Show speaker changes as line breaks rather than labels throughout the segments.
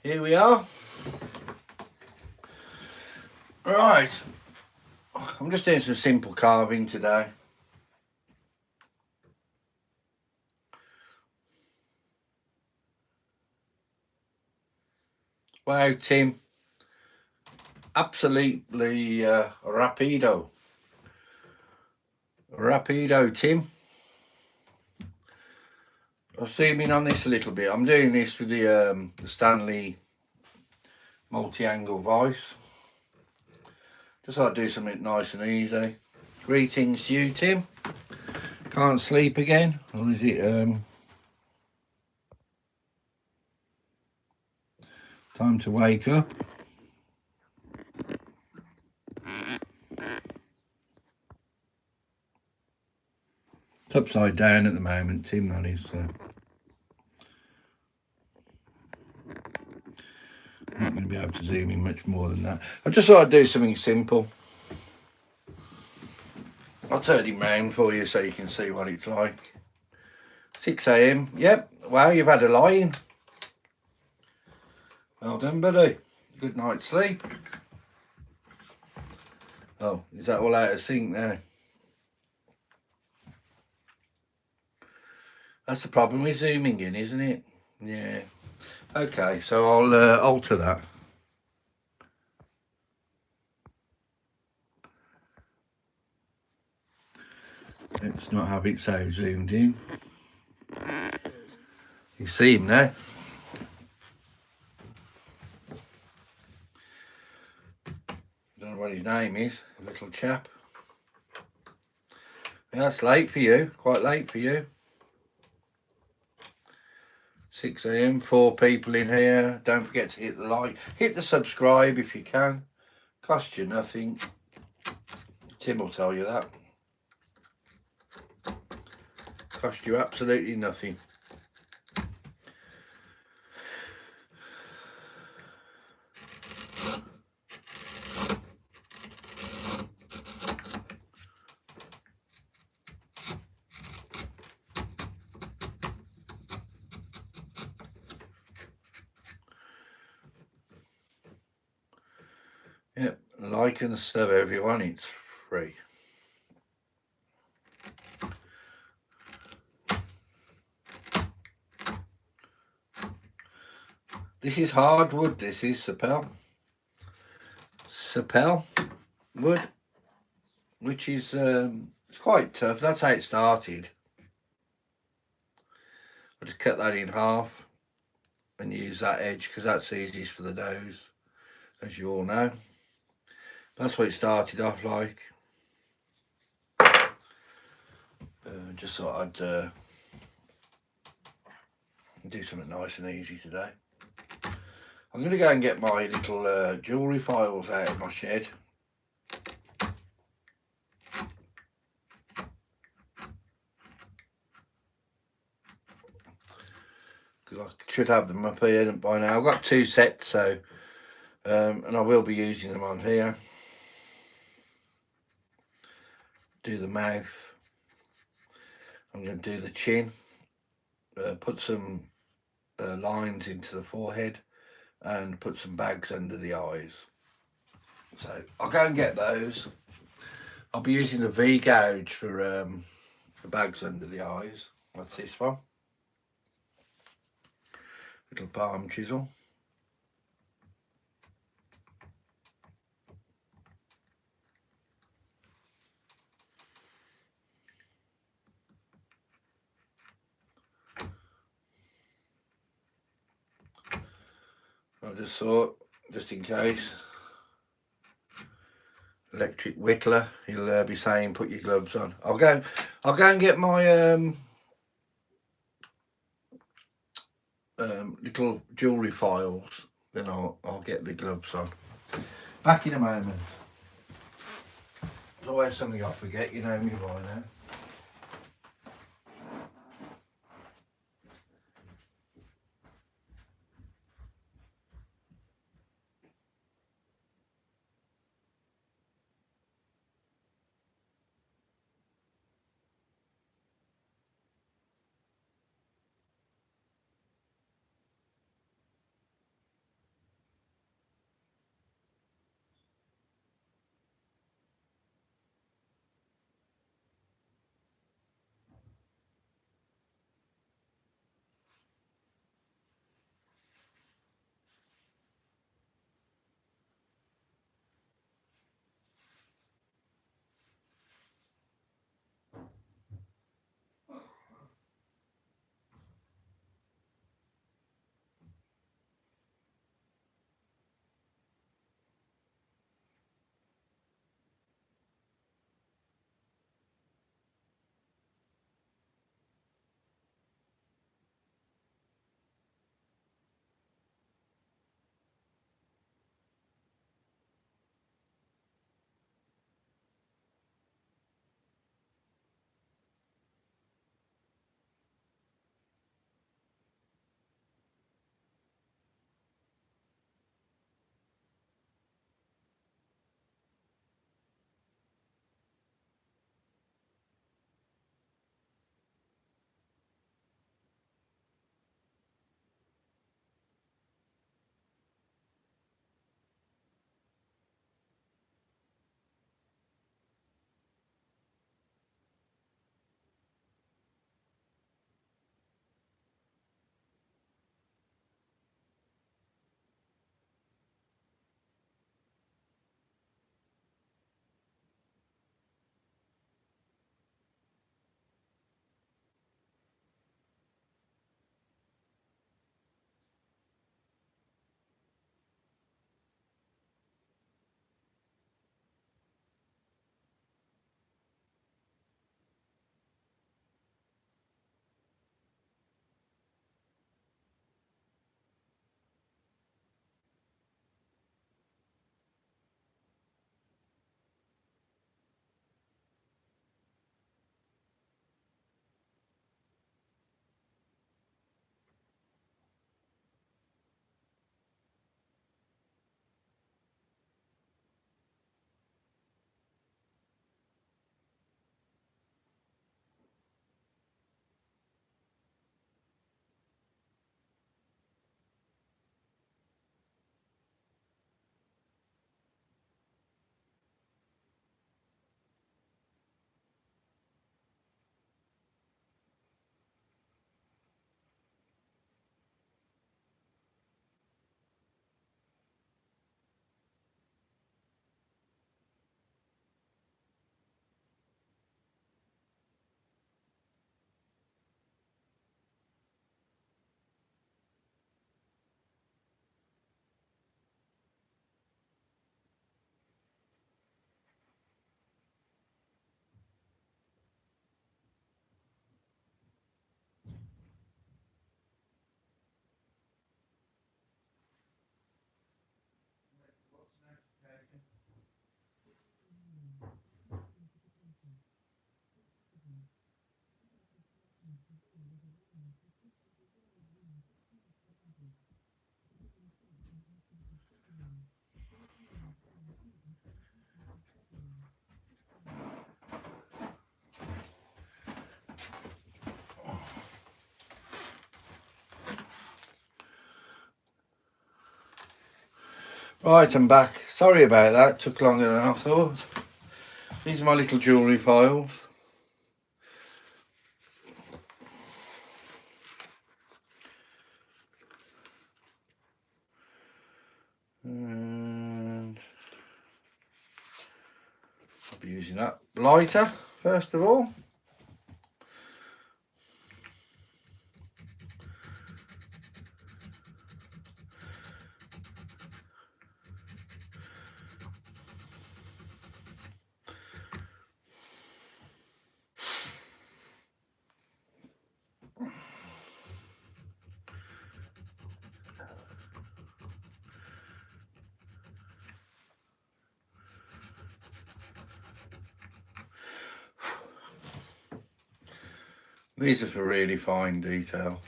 Here we are. Right, I'm just doing some simple carving today. Wow, Tim. Absolutely rapido. Rapido, Tim. I'll zoom in on this a little bit. I'm doing this with the Stanley multi-angle vice. Just like to do something nice and easy. Greetings to you, Tim. Can't sleep again? Or is it time to wake up? It's upside down at the moment, Tim, that is. I'm not going to be able to zoom in much more than that. I just thought I'd do something simple. I'll turn him round for you so you can see what it's like. 6 AM. Yep. Wow, you've had a lie-in. Well done, buddy. Good night's sleep. Oh, is that all out of sync now? That's the problem with zooming in, isn't it? Yeah. Okay, so I'll alter that. Let's not have it so zoomed in. You see him now. Don't know what his name is, a little chap. Yeah, that's late for you, quite late for you. 6 AM, 4 people in here. Don't forget to hit the like, hit the subscribe if you can. Cost you nothing. Tim will tell you that. Cost you absolutely nothing. Yep, like and sub everyone, it's free. This is hardwood, this is sapel. Sapel wood, which is it's quite tough. That's how it started. I just cut that in half and use that edge because that's easiest for the nose, as you all know. That's what it started off like. Just thought I'd do something nice and easy today. I'm going to go and get my little jewellery files out of my shed. Because I should have them up here by now. I've got 2 sets, so and I will be using them on here. Do the mouth. I'm going to do the chin. Put some lines into the forehead and put some bags under the eyes. So I'll go and get those. I'll be using the V gouge for the bags under the eyes. That's this one. Little palm chisel. I just thought, just in case, electric whittler, he'll be saying put your gloves on. I'll go and get my little jewellery files, then I'll get the gloves on. Back in a moment. There's always something I forget, you know me by now. Right, I'm back. Sorry about that, took longer than I thought. These are my little jewellery files. And I'll be using that lighter first of all. These are for really fine detail.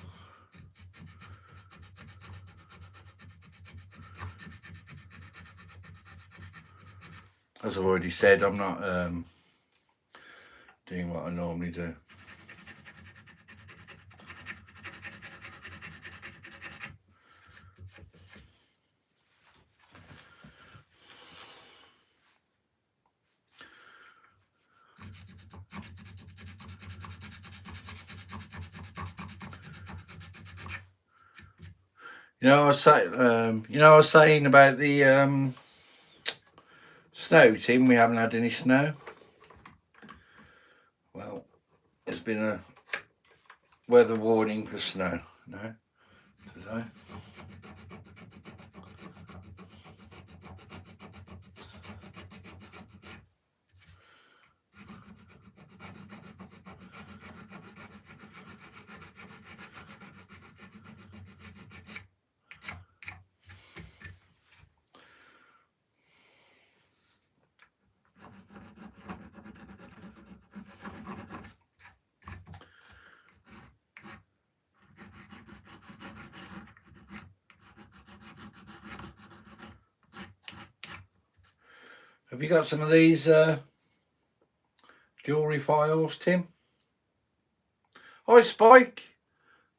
As I've already said, I'm not doing what I normally do. I was saying about the snow, Tim. We haven't had any snow. Well, there's been a weather warning for snow. No, today. Have you got some of these jewellery files, Tim? Hi, Spike.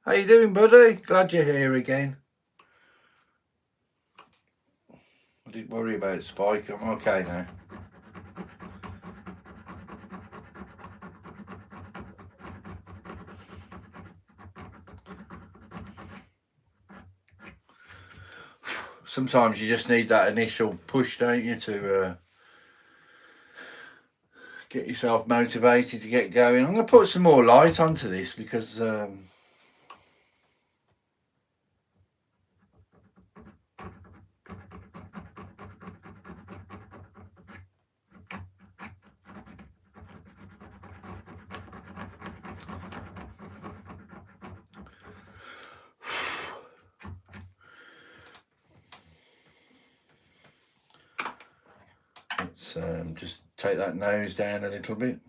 How you doing, buddy? Glad you're here again. I didn't worry about Spike. I'm okay now. Sometimes you just need that initial push, don't you, to get yourself motivated to get going. I'm going to put some more light onto this because let's just take that nose down a little bit.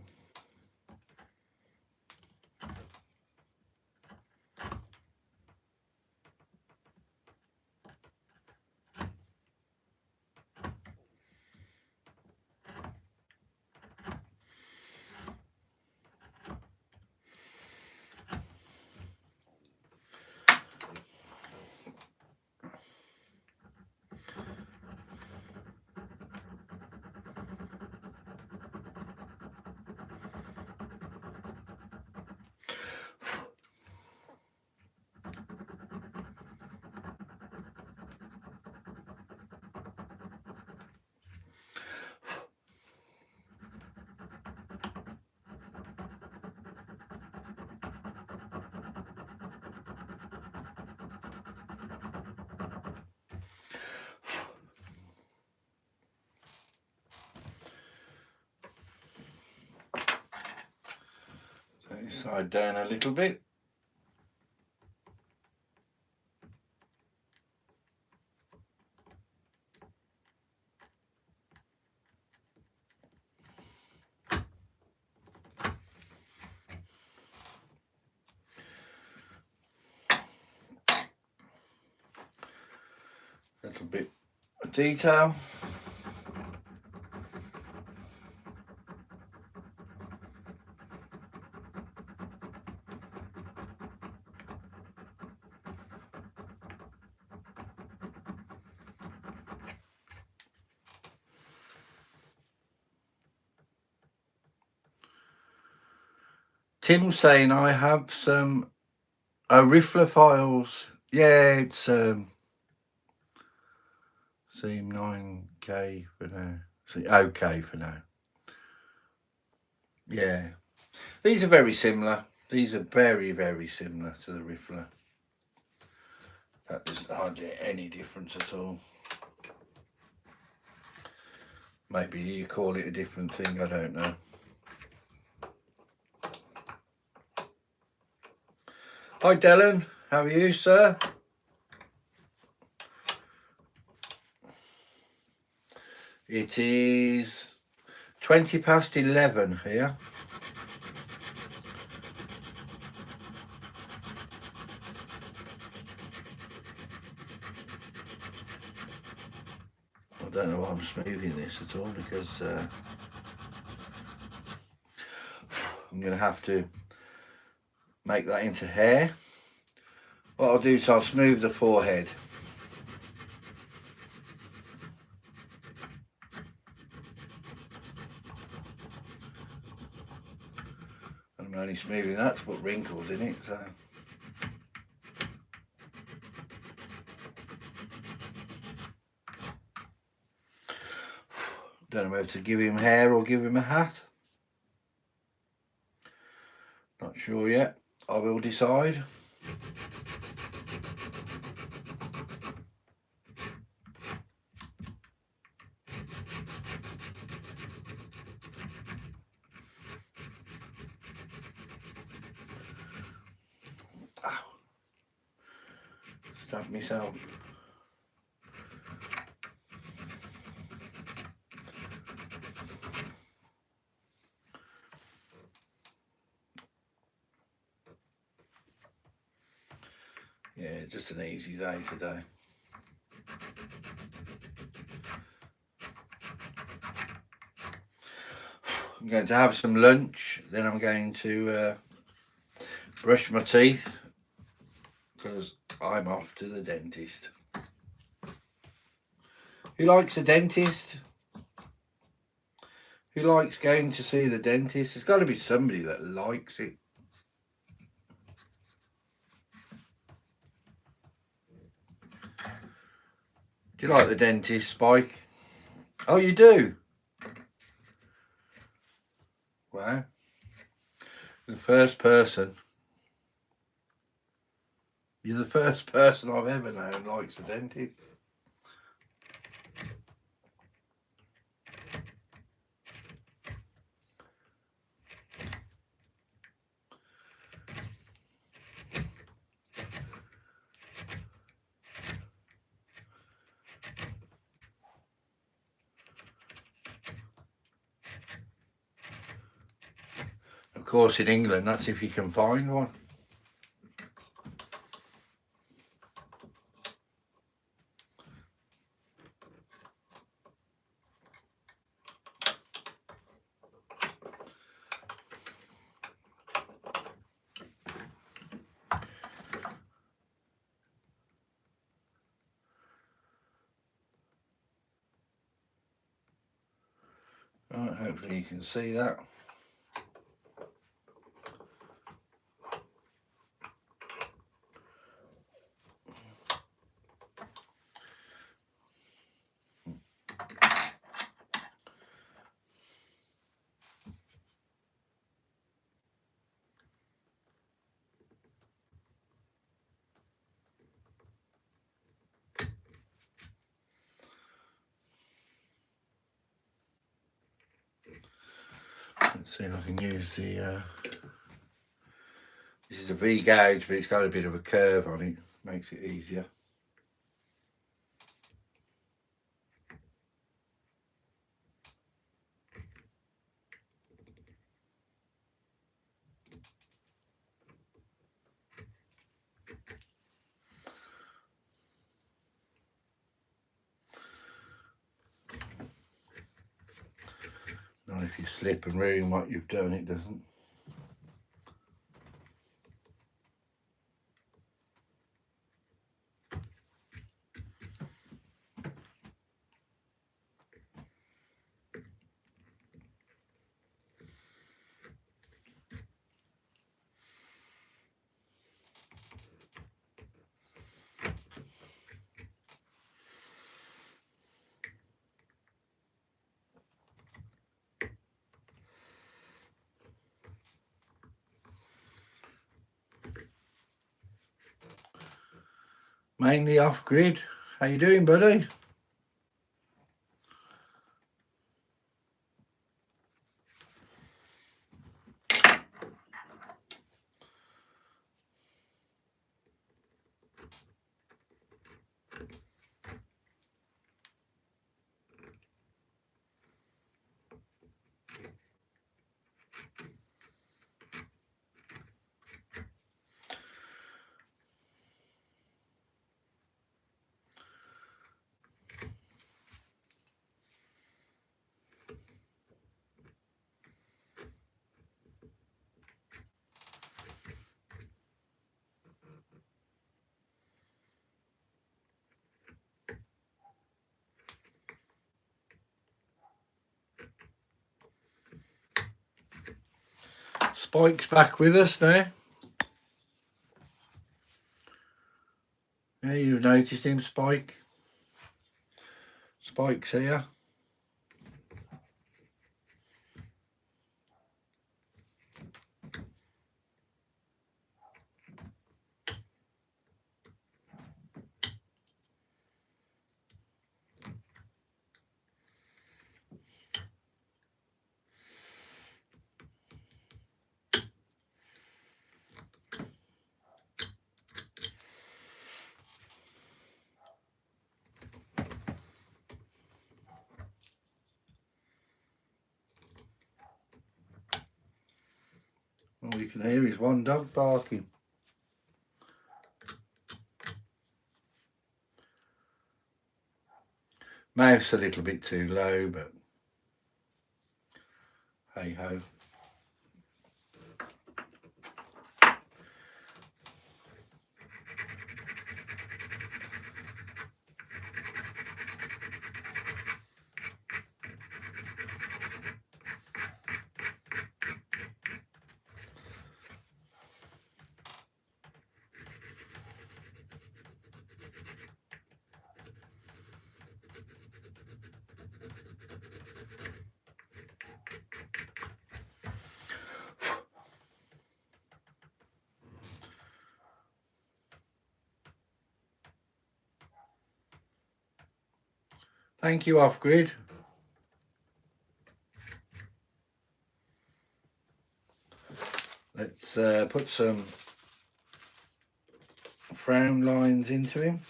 Take this side down a little bit. Little bit of detail. Tim's saying I have some riffler files. Yeah, it's seem 9K for now. Okay for now. Yeah, these are very similar. These are very, very similar to the riffler. There's hardly any difference at all. Maybe you call it a different thing, I don't know. Hi Dylan, how are you, sir? It is 20 past 11 here. I don't know why I'm smoothing this at all, because I'm going to have to make that into hair. What I'll do is I'll smooth the forehead. I'm only smoothing that to put wrinkles in it, so. Don't know whether to give him hair or give him a hat. Not sure yet. I will decide. Ow. Stabbed myself. Yeah, just an easy day today. I'm going to have some lunch, then I'm going to brush my teeth, because I'm off to the dentist. Who likes a dentist? Who likes going to see the dentist? There's got to be somebody that likes it. Do you like the dentist, Spike? Oh, you do? Wow. The first person. You're the first person I've ever known likes the dentist. Of course, in England, that's if you can find one. Right, hopefully you can see that. Let's see if I can use the... This is a V gauge, but it's got a bit of a curve on it. Makes it easier. Not if you slip and ruin what you've done, it doesn't. mainly off grid. How you doing, buddy? Spike's back with us now. Yeah, you've noticed him, Spike. Spike's here. All you can hear is one dog barking. Mouth's a little bit too low, but hey ho. Thank you, off grid. Let's put some frown lines into him.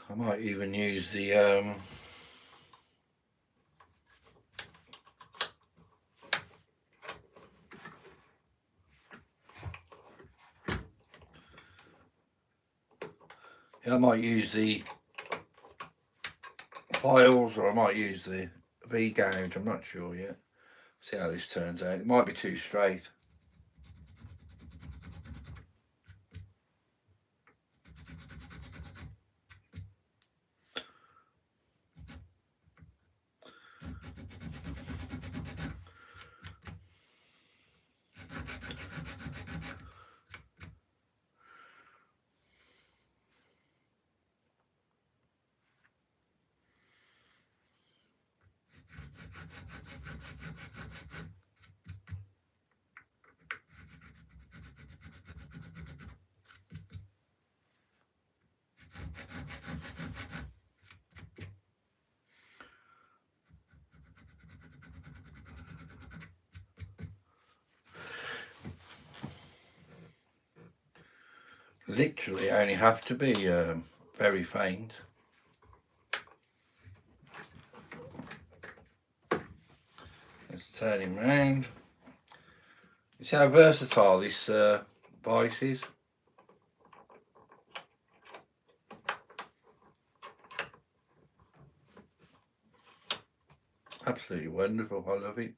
I might even use the I might use the files, or I might use the V gouge. I'm not sure yet. See how this turns out. It might be too straight. Literally only have to be very faint. Let's turn him round. You see how versatile this vice is? Absolutely wonderful. I love it.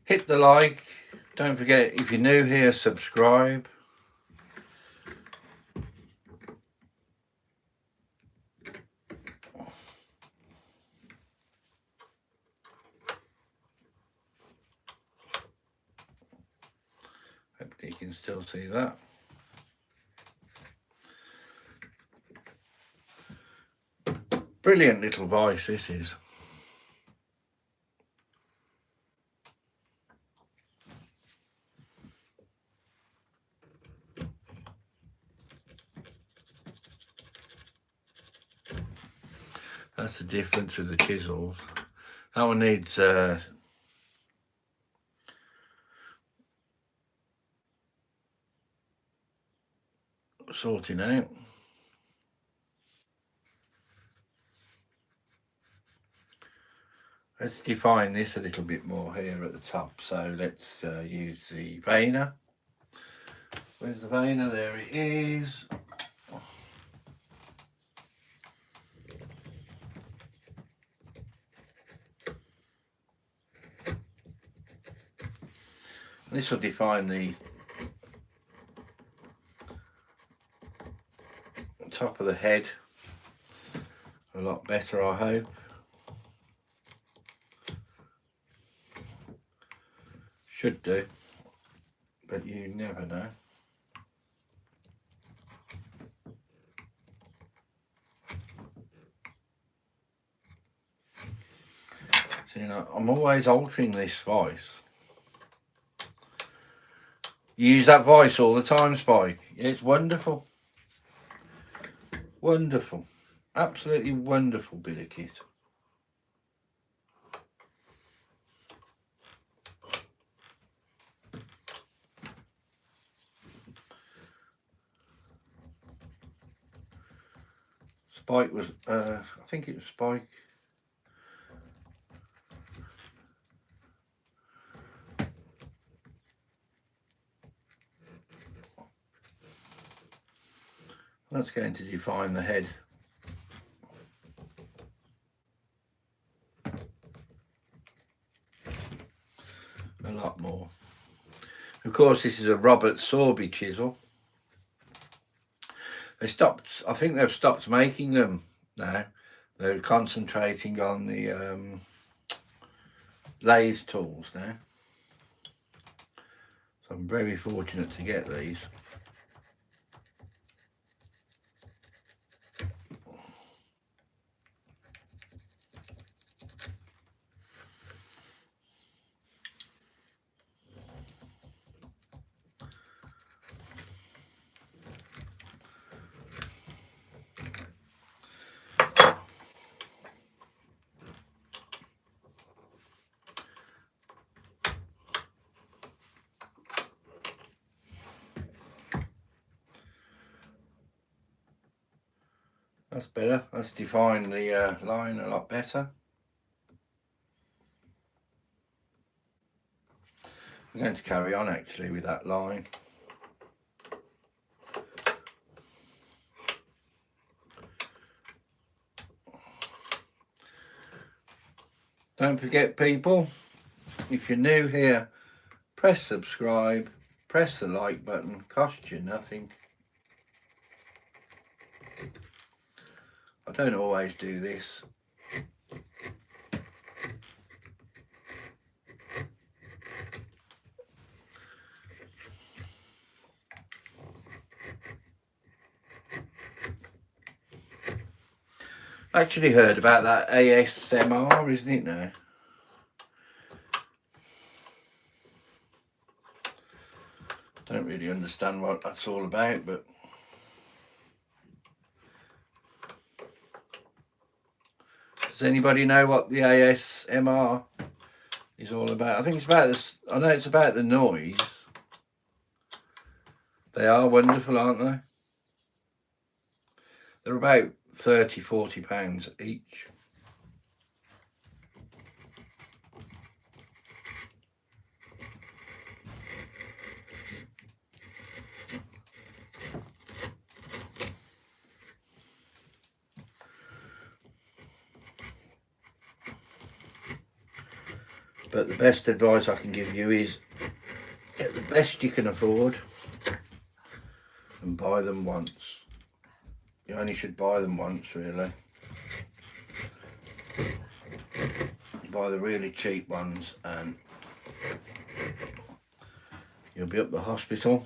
Hit the like. Don't forget, if you're new here, subscribe. Hopefully you can still see that. Brilliant little vice this is. That's the difference with the chisels. That one needs sorting out. Let's define this a little bit more here at the top. So let's use the veiner. Where's the veiner? There it is. This will define the top of the head a lot better, I hope. Should do, but you never know. So, you know, I'm always altering this vice. You use that vice all the time, Spike. Yeah, it's wonderful. Wonderful. Absolutely wonderful bit of kit. Spike was, I think it was Spike. That's going to define the head. A lot more. Of course, this is a Robert Sorby chisel. They stopped, I think they've stopped making them now. They're concentrating on the lathe tools now. So I'm very fortunate to get these. That's better. Let's define the line a lot better. I'm going to carry on actually with that line. Don't forget, people, if you're new here, press subscribe, press the like button, costs you nothing. I don't always do this. I actually heard about that ASMR, isn't it now? Don't really understand what that's all about, but does anybody know what the ASMR is all about? I think it's about this. I know it's about the noise. They are wonderful, aren't they? They're about £30–40 each. But the best advice I can give you is get the best you can afford and buy them once. You only should buy them once, really. Buy the really cheap ones and you'll be up the hospital.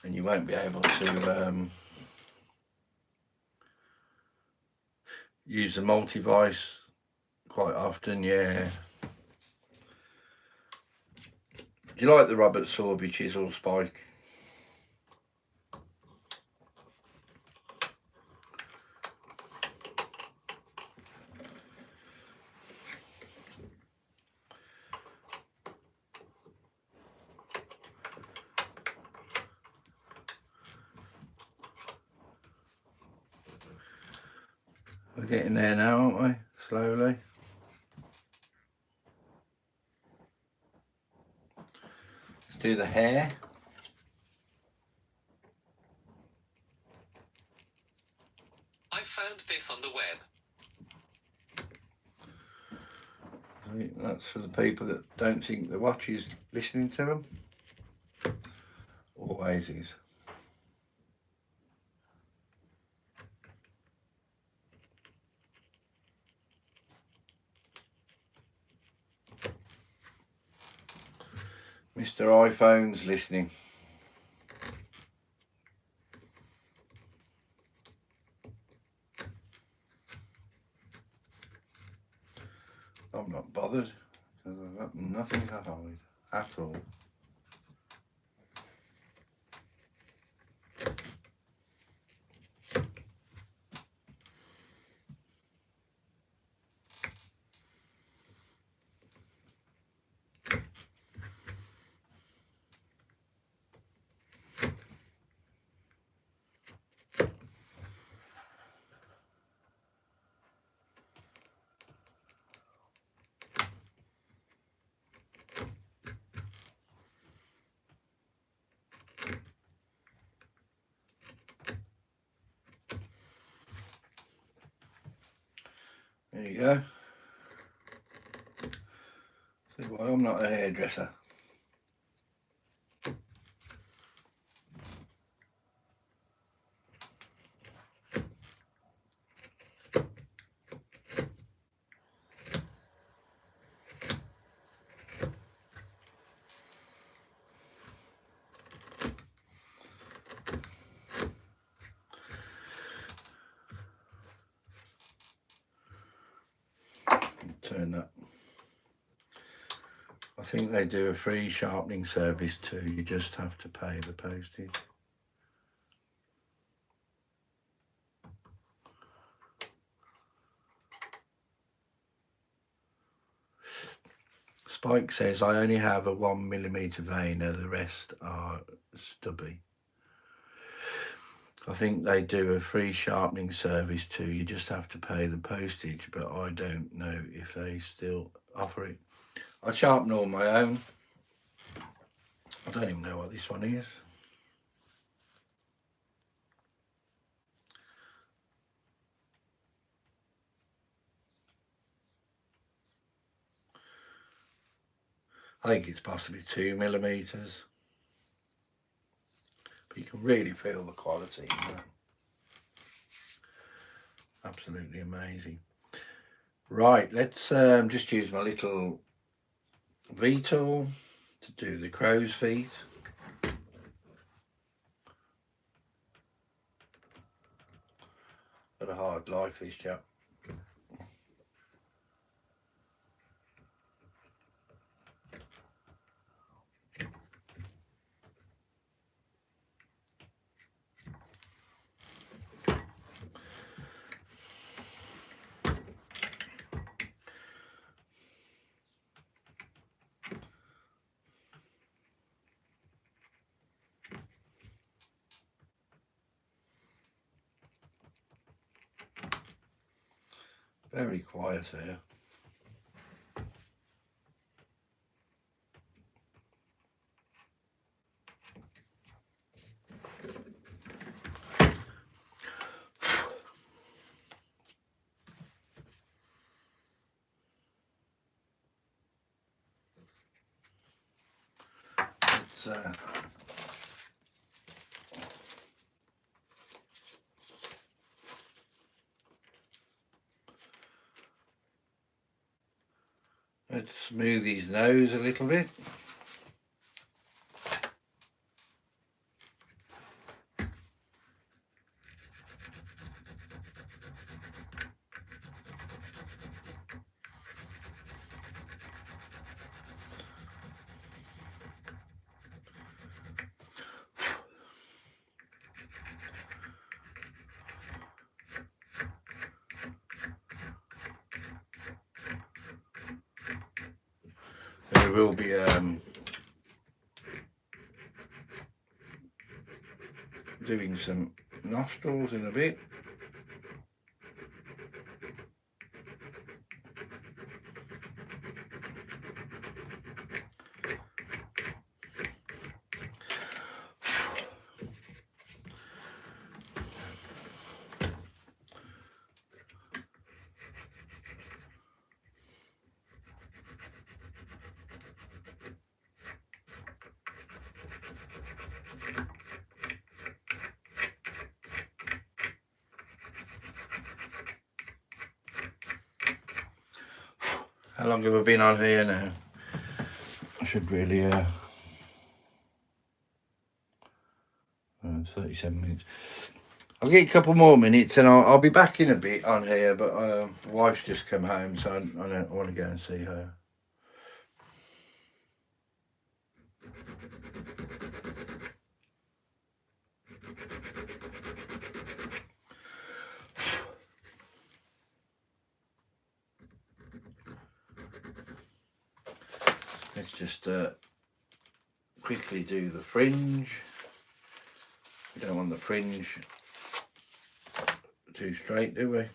And you won't be able to use the multi-vice quite often, yeah. Do you like the Robert Sorby chisel spike? We're getting there now, aren't we? Slowly. Let's do the hair.
I found this on the web.
I think that's for the people that don't think the watch is listening to them. Always is. Mr. iPhone's listening. I'm not bothered because I've got nothing to hide at all. There you go. See why I'm not a hairdresser. Turn that. I think they do a free sharpening service too. You just have to pay the postage. Spike says, I only have a 1mm veinner, the rest are stubby. I think they do a free sharpening service too. You just have to pay the postage, but I don't know if they still offer it. I sharpen all my own. I don't even know what this one is. I think it's possibly 2mm. But you can really feel the quality in that. Absolutely amazing. Right, let's just use my little V-tool to do the crow's feet. Got a hard life, this chap. Very quiet here. let's smooth his nose a little bit. There will be doing some nostrils in a bit. How long have I been on here now? I should really 37 minutes. I'll get a couple more minutes and I'll be back in a bit on here, but my wife's just come home, so I want to go and see her. Let's just quickly do the fringe. We don't want the fringe too straight, do we?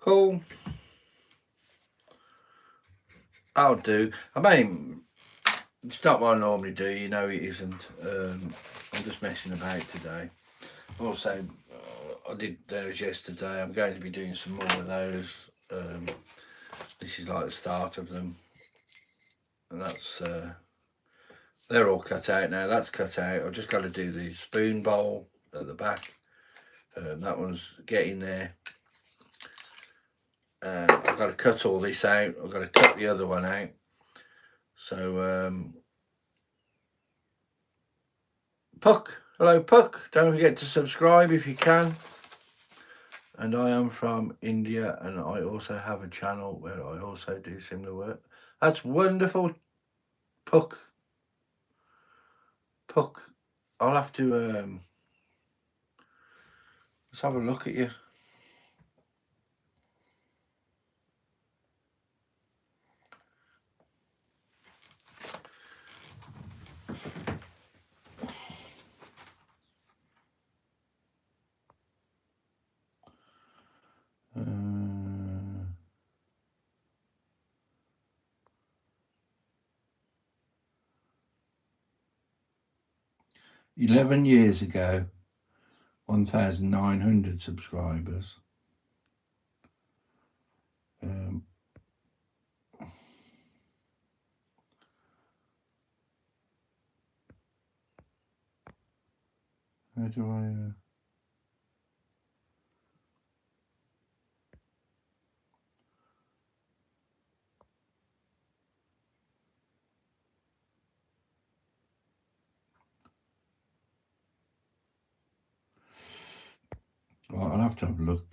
Cool. I'll do. I mean, it's not what I normally do, you know it isn't. I'm just messing about today. Also, I did those yesterday. I'm going to be doing some more of those. This is like the start of them. And that's, they're all cut out now. That's cut out. I've just got to do the spoon bowl at the back. That one's getting there. I've got to cut all this out. I've got to cut the other one out. So, Puck, hello Puck. Don't forget to subscribe if you can. And I am from India, and I also have a channel where I also do similar work. That's wonderful, Puck. Puck, I'll have to let's have a look at you. Uh, 11 years ago, 1,900 subscribers. How do I... Right, I'll have to have a look.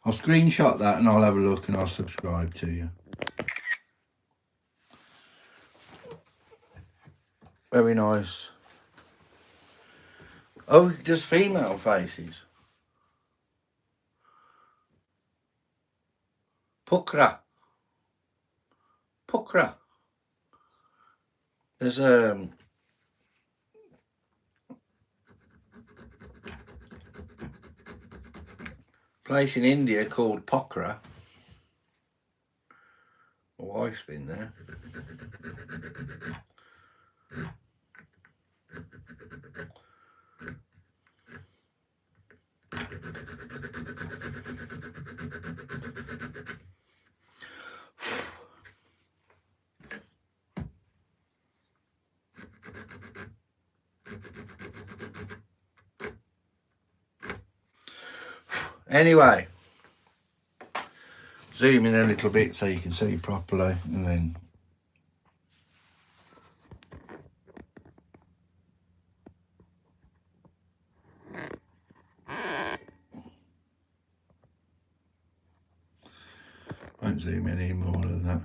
I'll screenshot that and I'll have a look and I'll subscribe to you. Very nice. Oh, just female faces. Pukra. Pukra. There's a place in India called Pokhara. My wife's been there. Anyway, zoom in a little bit so you can see properly, and then won't zoom in any more than that.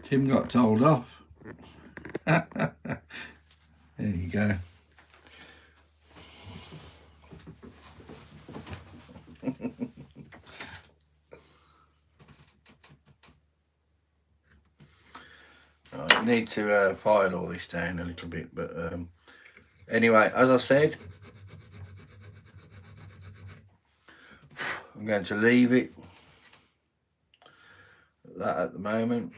Tim got told off. There you go. Right, we need to file all this down a little bit, but anyway, as I said, I'm going to leave it at that at the moment.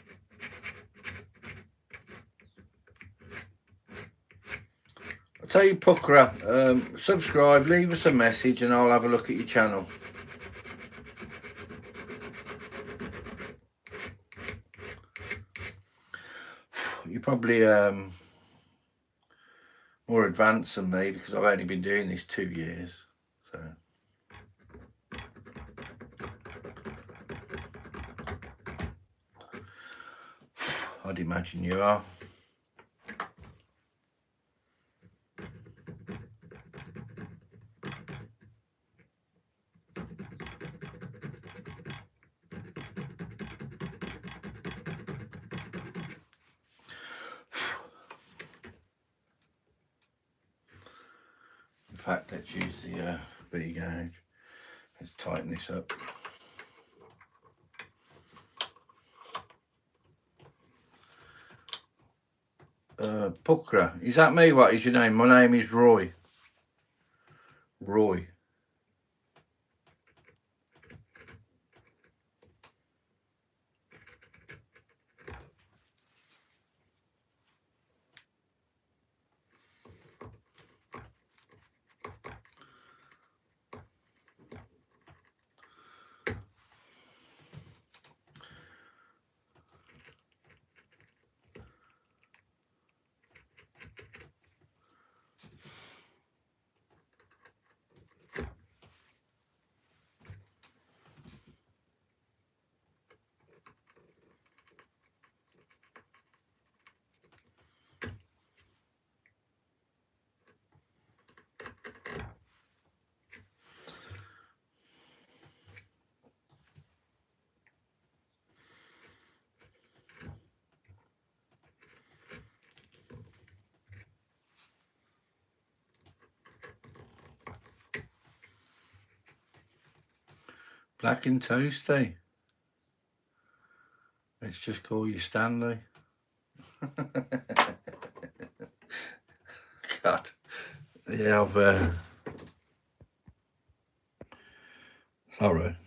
I'll tell you, Pukra, subscribe, leave us a message and I'll have a look at your channel. You're probably more advanced than me because I've only been doing this 2 years. So I'd imagine you are. In fact, let's use the V gauge. Let's tighten this up. Pukra, is that me? What is your name? My name is Roy. Roy. Black and toasty. Let's just call you Stanley. God. Yeah, I've sorry.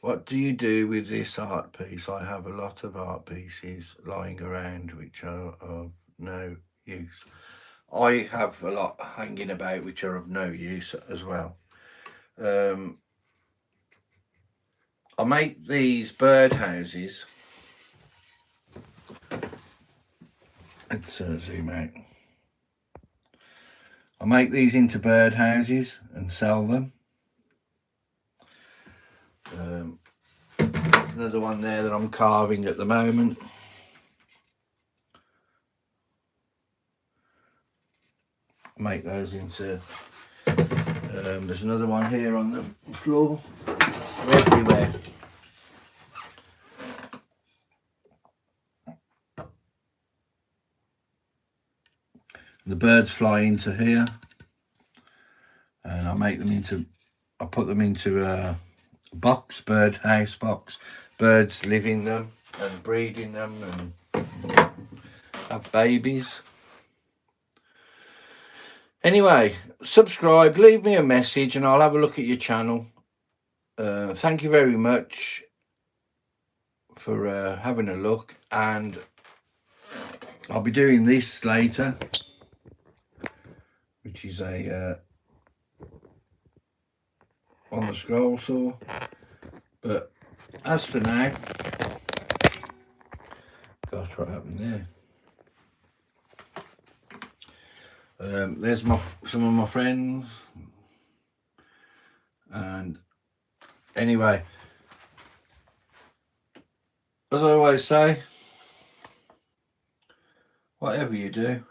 What do you do with this art piece? I have a lot of art pieces lying around which are of no use. I have a lot hanging about which are of no use as well. I make these bird houses. Let's zoom out. I make these into bird houses and sell them. Another one there that I'm carving at the moment. Make those into there's another one here on the floor. They're everywhere. The birds fly into here and I make them into, I put them into a box, bird house box. Birds live in them and breed in them and have babies. Anyway, subscribe, leave me a message and I'll have a look at your channel. Thank you very much for having a look, and I'll be doing this later, which is a on the scroll saw. But as for now, gosh, what happened there? There's some of my friends, and anyway, as I always say, whatever you do,